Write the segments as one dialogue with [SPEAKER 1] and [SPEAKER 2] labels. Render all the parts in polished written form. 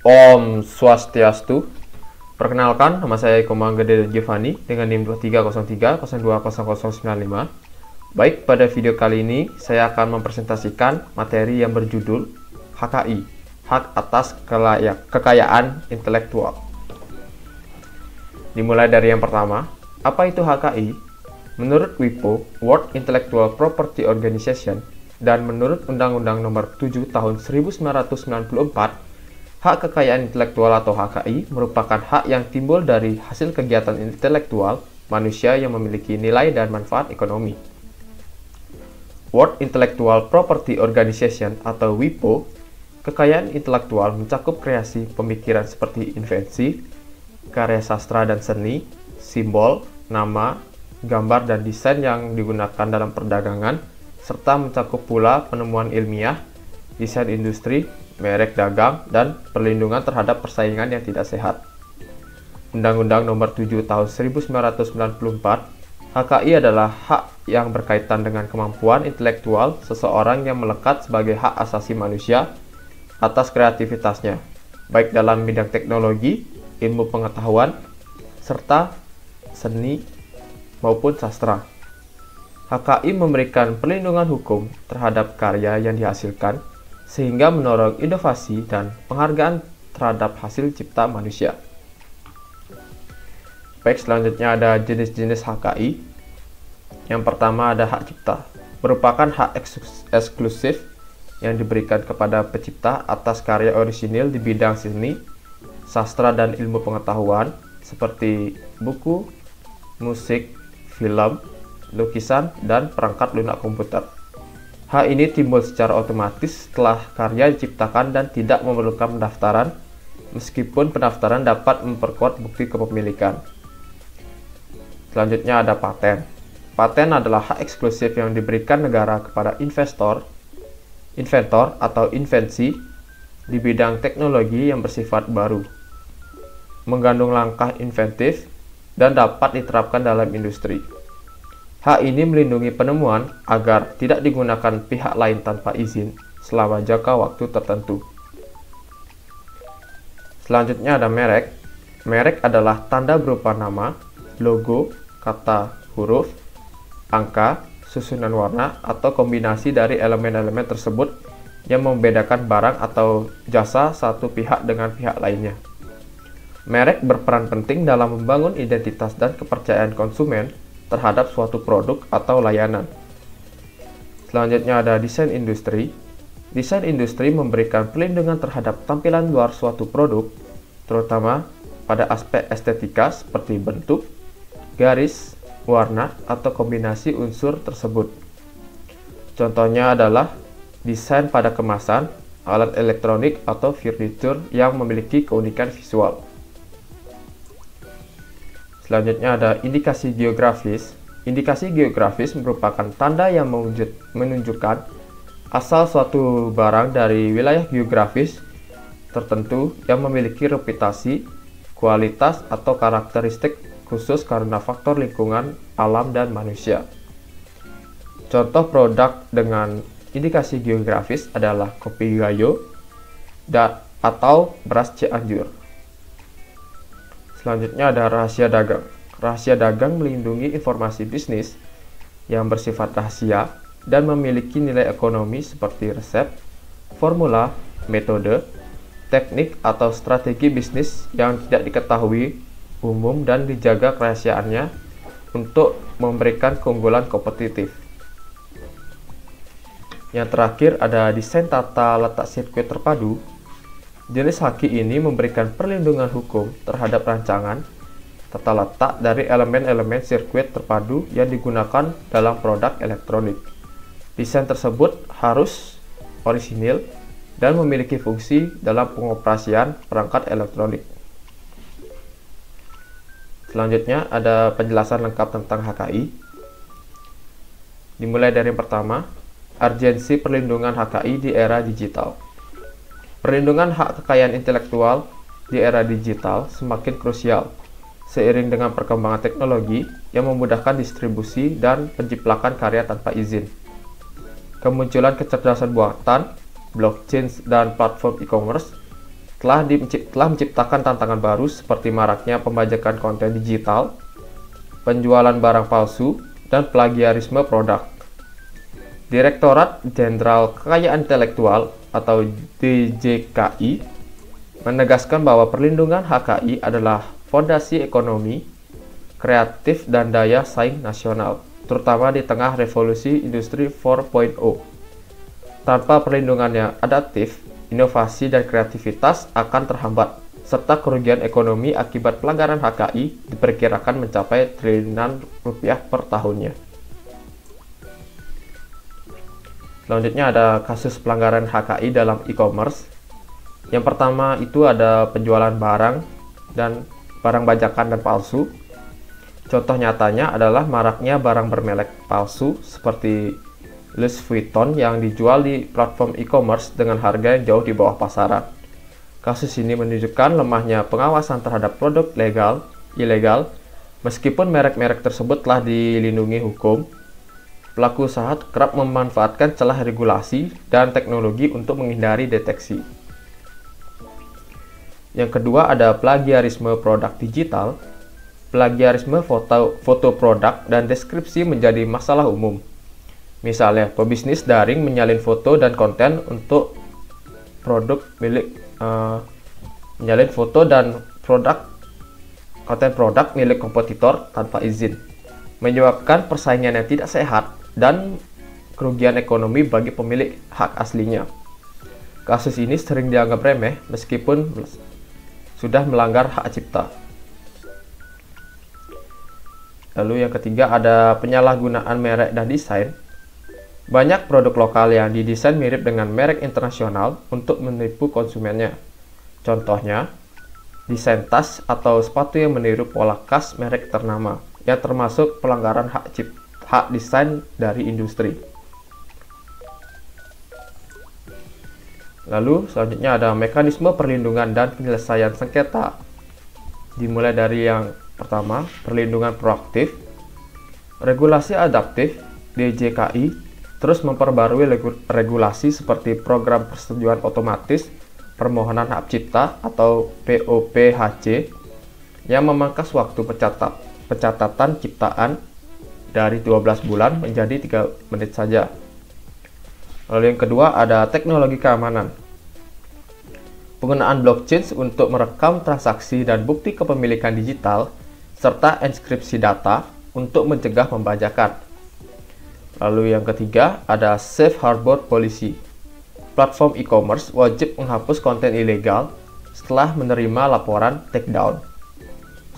[SPEAKER 1] Om Swastiastu. Perkenalkan, nama saya Eko Manggede Giovanni dengan NIM 2303020095. Baik, pada video kali ini saya akan mempresentasikan materi yang berjudul HKI, Hak Atas Kekayaan Intelektual. Dimulai dari yang pertama, apa itu HKI? Menurut WIPO, World Intellectual Property Organization, dan menurut Undang-Undang Nomor 7 Tahun 1994, hak kekayaan intelektual atau HKI merupakan hak yang timbul dari hasil kegiatan intelektual manusia yang memiliki nilai dan manfaat ekonomi. World Intellectual Property Organization atau WIPO, kekayaan intelektual mencakup kreasi pemikiran seperti invensi, karya sastra dan seni, simbol, nama, gambar dan desain yang digunakan dalam perdagangan, serta mencakup pula penemuan ilmiah, desain industri, merek dagang, dan perlindungan terhadap persaingan yang tidak sehat. Undang-Undang Nomor 7 Tahun 1994, HKI adalah hak yang berkaitan dengan kemampuan intelektual seseorang yang melekat sebagai hak asasi manusia atas kreativitasnya, baik dalam bidang teknologi, ilmu pengetahuan, serta seni maupun sastra. HKI memberikan perlindungan hukum terhadap karya yang dihasilkan, sehingga mendorong inovasi dan penghargaan terhadap hasil cipta manusia. Baik, selanjutnya ada jenis-jenis HKI. Yang pertama ada hak cipta, merupakan hak eksklusif yang diberikan kepada pencipta atas karya orisinil di bidang seni, sastra, dan ilmu pengetahuan, seperti buku, musik, film, lukisan, dan perangkat lunak komputer. Hak ini timbul secara otomatis setelah karya diciptakan dan tidak memerlukan pendaftaran, meskipun pendaftaran dapat memperkuat bukti kepemilikan. Selanjutnya ada paten. Paten adalah hak eksklusif yang diberikan negara kepada inventor atau invensi di bidang teknologi yang bersifat baru, mengandung langkah inventif, dan dapat diterapkan dalam industri. Hak ini melindungi penemuan agar tidak digunakan pihak lain tanpa izin selama jangka waktu tertentu. Selanjutnya ada merek. Merek adalah tanda berupa nama, logo, kata, huruf, angka, susunan warna, atau kombinasi dari elemen-elemen tersebut yang membedakan barang atau jasa satu pihak dengan pihak lainnya. Merek berperan penting dalam membangun identitas dan kepercayaan konsumen terhadap suatu produk atau layanan. Selanjutnya ada desain industri. Desain industri memberikan perlindungan terhadap tampilan luar suatu produk, terutama pada aspek estetika seperti bentuk, garis, warna, atau kombinasi unsur tersebut. Contohnya adalah desain pada kemasan, alat elektronik, atau furniture yang memiliki keunikan visual. Selanjutnya ada indikasi geografis. Indikasi geografis merupakan tanda yang menunjukkan asal suatu barang dari wilayah geografis tertentu yang memiliki reputasi, kualitas, atau karakteristik khusus karena faktor lingkungan, alam, dan manusia. Contoh produk dengan indikasi geografis adalah kopi Gayo atau beras Cianjur. Selanjutnya ada rahasia dagang. Rahasia dagang melindungi informasi bisnis yang bersifat rahasia dan memiliki nilai ekonomi seperti resep, formula, metode, teknik, atau strategi bisnis yang tidak diketahui umum dan dijaga kerahasiaannya untuk memberikan keunggulan kompetitif. Yang terakhir ada desain tata letak sirkuit terpadu. Jenis HKI ini memberikan perlindungan hukum terhadap rancangan tata letak dari elemen-elemen sirkuit terpadu yang digunakan dalam produk elektronik. Desain tersebut harus orisinil dan memiliki fungsi dalam pengoperasian perangkat elektronik. Selanjutnya ada penjelasan lengkap tentang HKI. Dimulai dari yang pertama, urgensi perlindungan HKI di era digital. Perlindungan hak kekayaan intelektual di era digital semakin krusial seiring dengan perkembangan teknologi yang memudahkan distribusi dan penciplakan karya tanpa izin. Kemunculan kecerdasan buatan, blockchain, dan platform e-commerce telah menciptakan tantangan baru seperti maraknya pembajakan konten digital, penjualan barang palsu, dan plagiarisme produk. Direktorat Jenderal Kekayaan Intelektual atau DJKI menegaskan bahwa perlindungan HKI adalah fondasi ekonomi, kreatif, dan daya saing nasional, terutama di tengah revolusi industri 4.0. Tanpa perlindungan yang adaptif, inovasi dan kreativitas akan terhambat, serta kerugian ekonomi akibat pelanggaran HKI diperkirakan mencapai triliunan rupiah per tahunnya. Selanjutnya ada kasus pelanggaran HKI dalam e-commerce. Yang pertama itu ada penjualan barang dan barang bajakan dan palsu. Contoh nyatanya adalah maraknya barang bermerek palsu seperti Louis Vuitton yang dijual di platform e-commerce dengan harga yang jauh di bawah pasaran. Kasus ini menunjukkan lemahnya pengawasan terhadap produk ilegal, meskipun merek-merek tersebut telah dilindungi hukum. Pelaku usaha kerap memanfaatkan celah regulasi dan teknologi untuk menghindari deteksi. Yang kedua ada plagiarisme produk digital. Plagiarisme foto produk dan deskripsi menjadi masalah umum. Misalnya, pebisnis daring menyalin foto dan konten untuk konten produk milik kompetitor tanpa izin, menyebabkan persaingan yang tidak sehat dan kerugian ekonomi bagi pemilik hak aslinya. Kasus ini sering dianggap remeh meskipun sudah melanggar hak cipta. Lalu yang ketiga ada penyalahgunaan merek dan desain. Banyak produk lokal yang didesain mirip dengan merek internasional untuk menipu konsumennya. Contohnya, desain tas atau sepatu yang meniru pola khas merek ternama, yang termasuk pelanggaran hak desain dari industri. Lalu selanjutnya ada mekanisme perlindungan dan penyelesaian sengketa. Dimulai dari yang pertama, perlindungan proaktif. Regulasi adaptif, DJKI terus memperbarui regulasi seperti program persetujuan otomatis permohonan hak cipta atau POPHC yang memangkas waktu pencatatan ciptaan dari 12 bulan menjadi 3 menit saja. Lalu yang kedua ada teknologi keamanan. Penggunaan blockchain untuk merekam transaksi dan bukti kepemilikan digital serta enskripsi data untuk mencegah pembajakan. Lalu yang ketiga ada safe harbor policy. Platform e-commerce wajib menghapus konten ilegal setelah menerima laporan takedown.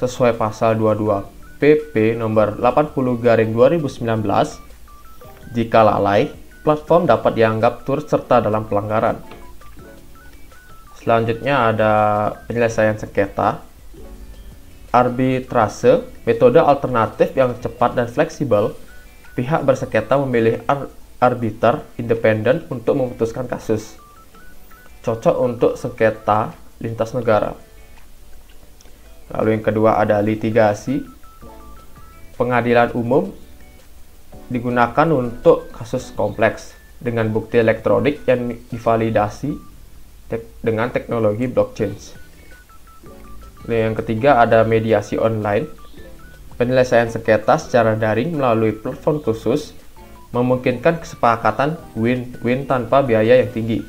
[SPEAKER 1] Sesuai pasal 22 PP nomor 80/2019, jika lalai, platform dapat dianggap turut serta dalam pelanggaran. Selanjutnya ada penyelesaian sengketa. Arbitrase, metode alternatif yang cepat dan fleksibel. Pihak bersengketa memilih arbiter independen untuk memutuskan kasus. Cocok untuk sengketa lintas negara. Lalu yang kedua ada litigasi. Pengadilan umum digunakan untuk kasus kompleks dengan bukti elektronik yang divalidasi dengan teknologi blockchain. Yang ketiga ada mediasi online. Penyelesaian sengketa secara daring melalui platform khusus memungkinkan kesepakatan win-win tanpa biaya yang tinggi.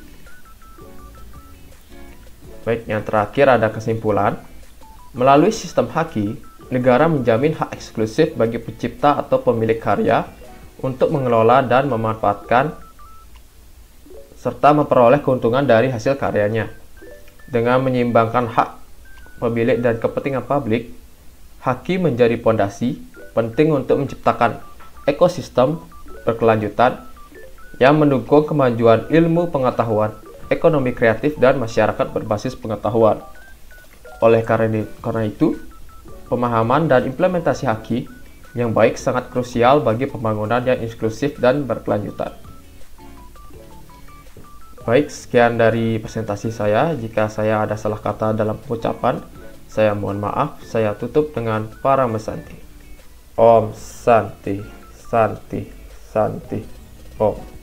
[SPEAKER 1] Baik, yang terakhir ada kesimpulan. Melalui sistem HKI, negara menjamin hak eksklusif bagi pencipta atau pemilik karya untuk mengelola dan memanfaatkan serta memperoleh keuntungan dari hasil karyanya. Dengan menyeimbangkan hak pemilik dan kepentingan publik, HKI menjadi fondasi penting untuk menciptakan ekosistem berkelanjutan yang mendukung kemajuan ilmu pengetahuan, ekonomi kreatif, dan masyarakat berbasis pengetahuan. Oleh karena itu, pemahaman dan implementasi HKI yang baik sangat krusial bagi pembangunan yang inklusif dan berkelanjutan. Baik, sekian dari presentasi saya. Jika saya ada salah kata dalam pengucapan, saya mohon maaf. Saya tutup dengan Parama Santi. Om Santi, Santi, Santi, Om.